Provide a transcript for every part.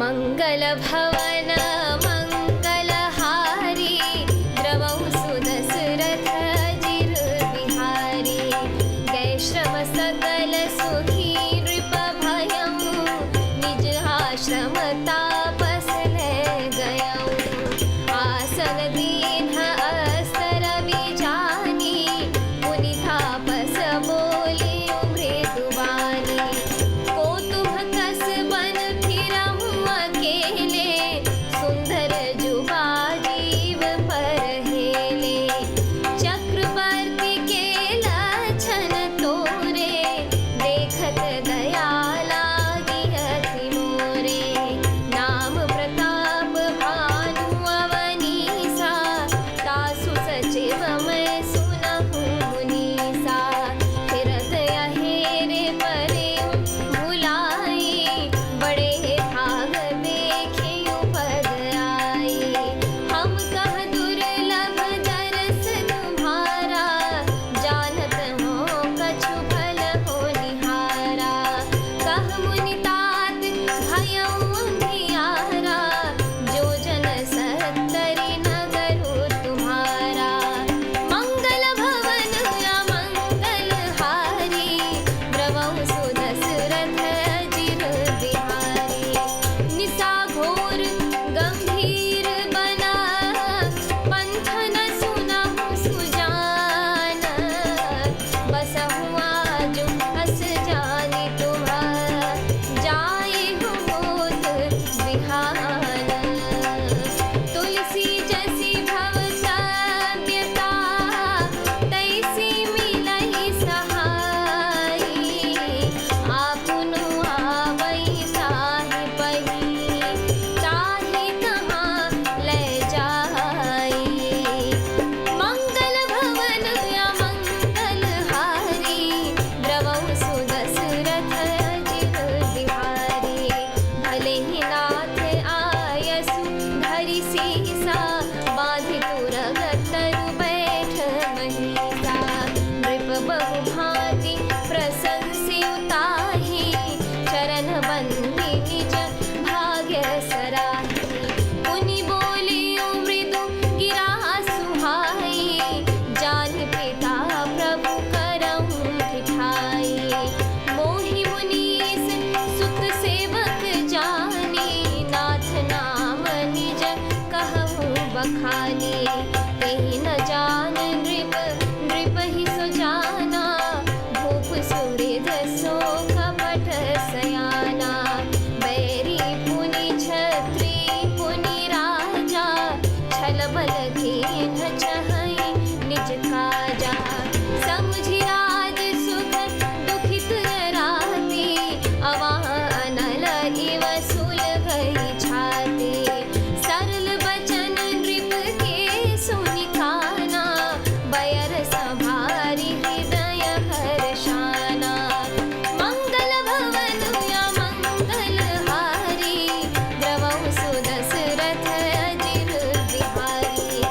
मंगल भवन मंगलहारी द्रवौ सुदशरथ जिर बिहारी गैश्रव सकल सुखी नृप भयं निज आश्रम तापस ले गयौ आसन दीन अस्तर बिजानी मुनि तापस बोले मृदुवानी कौतुक कस बन फिरहु अकेले सुंदर जुबा जीव पर हेले चक्रवर्ती के लक्षण तोरे देखत दया लागी अति मोरे नाम प्रताप भानु अवनीसा तासु सचिव मैं सुनहु मुनीसा फिरत अहेरे परे भुलाई बड़े भाग देखे पद आई हम कह दुर्लभ दरस तुम्हारा जानत हो कछु फल हो निहारा कह मुनि तात भयउ अंधियारा जो जन सत्तरि नगरु तुम्हारा मंगल भवन अमंगल हारी द्रवौ सुदशरथ जिर बिहारी निशा घोर गंभीर बना पंथ न सुनहु सुजान बसहु आजु अस जानि तुम्हारा जाए हो मोद बिहान तुलसी जैसी भव सभ्यता तैसी मिलहि सहाई आपनु आवै ताहि पही ताहि तहाँ ले जाई मंगल भवन अमंगल हारी द्रवौ सुदशरथ जिर बिहारी भले ही नाथ आयसु धरि सीसा बाँधि तुरगत तरु बैठ महिषा नृप बहु भांति प्रशंसी उताही चरण बंदी निज भाग्य सराही मुनि बोलियो मृदु गिरा सुहाई जानि पिता प्रभु करहु ठिठाई मोहि मुनीस सुत सेवक जानी नाथ नाम निज कहु बखानी तेहि न जान नृप नृप ही सो जाना भूप सुहृद सो कपट सयाना बैरी पुनि छत्री पुनि राजा छल बल कीन चहई निज काजा समझि राज सुख दुखित राती अवां अनल इव सुलगई छाती सरल बचन नृप के सुनि काना बयर संभारी हृदय हर्षाना मंगल भवन अमंगल हारी द्रवौ सुदशरथ जिर बिहारी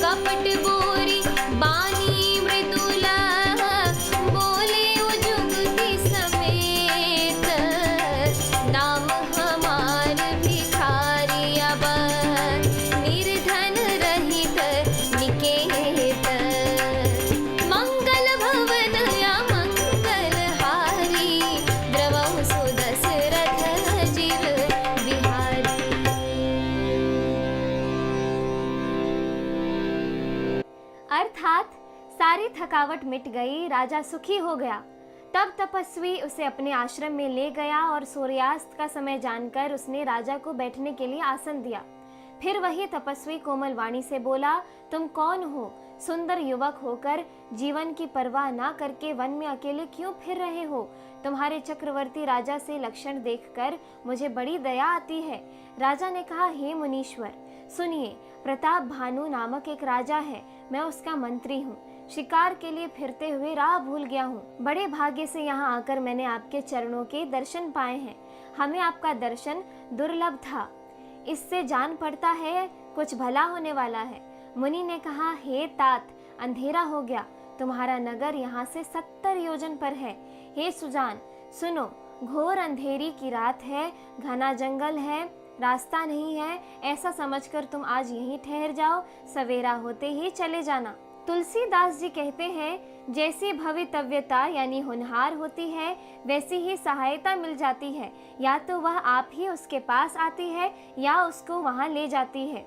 कपट बोरी बानी मृदुला बोले उजुगति समेत नाम हमार भिखारी अब निर्धन रहित निकेत मंगल भवन अमंगल हारी द्रवौ सुदशरथ जिर बिहारी। अर्थात सारी थकावट मिट गई, राजा सुखी हो गया। तब तपस्वी उसे अपने आश्रम में ले गया और सूर्यास्त का समय जानकर उसने राजा को बैठने के लिए आसन दिया। फिर वही तपस्वी कोमल वाणी से बोला, तुम कौन हो? सुंदर युवक होकर जीवन की परवाह ना करके वन में अकेले क्यों फिर रहे हो? तुम्हारे चक्रवर्ती राजा से लक्षण देखकर मुझे बड़ी दया आती है। राजा ने कहा, हे मुनीश्वर सुनिए, प्रताप भानु नामक एक राजा है, मैं उसका मंत्री हूँ। शिकार के लिए फिरते हुए राह भूल गया हूँ। बड़े भाग्य से यहाँ आकर मैंने आपके चरणों के दर्शन पाए हैं। हमें आपका दर्शन दुर्लभ था, इससे जान पड़ता है कुछ भला होने वाला है। मुनि ने कहा, हे तात, अंधेरा हो गया, तुम्हारा नगर यहाँ से 70 योजन पर है। हे सुजान सुनो, घोर अंधेरी की रात है, घना जंगल है, रास्ता नहीं है ऐसा समझकर तुम आज यहीं ठहर जाओ, सवेरा होते ही चले जाना। तुलसीदास जी कहते हैं, जैसी भवितव्यता यानी होनहार होती है वैसी ही सहायता मिल जाती है। या तो वह आप ही उसके पास आती है या उसको वहां ले जाती है।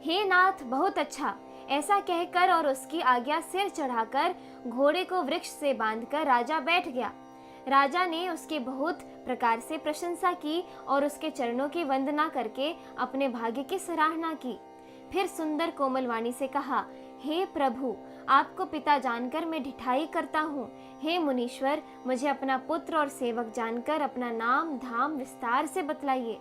हे नाथ, बहुत अच्छा, ऐसा कहकर और उसकी आज्ञा सिर चढ़ाकर घोड़े को वृक्ष से बांधकर राजा बैठ गया। राजा ने उसकी बहुत प्रकार से प्रशंसा की और उसके चरणों की वंदना करके अपने भाग्य की सराहना की। फिर सुंदर कोमल वाणी से कहा, हे प्रभु, आपको पिता जानकर मैं ढिठाई करता हूँ। हे मुनीश्वर, मुझे अपना पुत्र और सेवक जानकर अपना नाम धाम विस्तार से बतलाइए।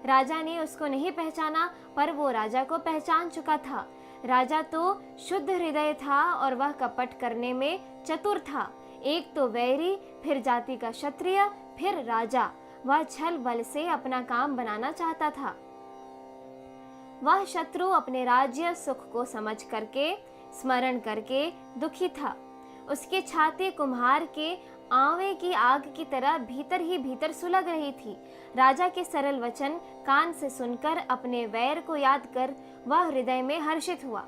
राजा ने उसको नहीं पहचाना, पर वो राजा को पहचान चुका था। राजा तो शुद्ध हृदय था और वह कपट करने में चतुर था। एक तो वैरी, फिर जाति का क्षत्रिय, फिर राजा। वह छल बल से अपना काम बनाना चाहता था। वह शत्रु अपने राज्य सुख को समझ करके स्मरण करके दुखी था। उसकी छाती कुम्हार के आंवे की आग की तरह भीतर ही भीतर सुलग रही थी। राजा के सरल वचन कान से सुनकर अपने वैर को याद कर वह हृदय में हर्षित हुआ।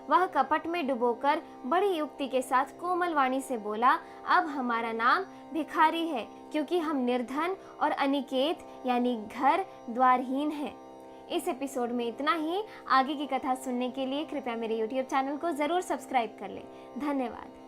वह कपट में डुबोकर बड़ी युक्ति के साथ कोमल वाणी से बोला, अब हमारा नाम भिखारी है, क्योंकि हम निर्धन और अनिकेत यानी घर द्वारहीन हैं। इस एपिसोड में इतना ही। आगे की कथा सुनने के लिए कृपया मेरे YouTube चैनल को ज़रूर सब्सक्राइब कर लें। धन्यवाद।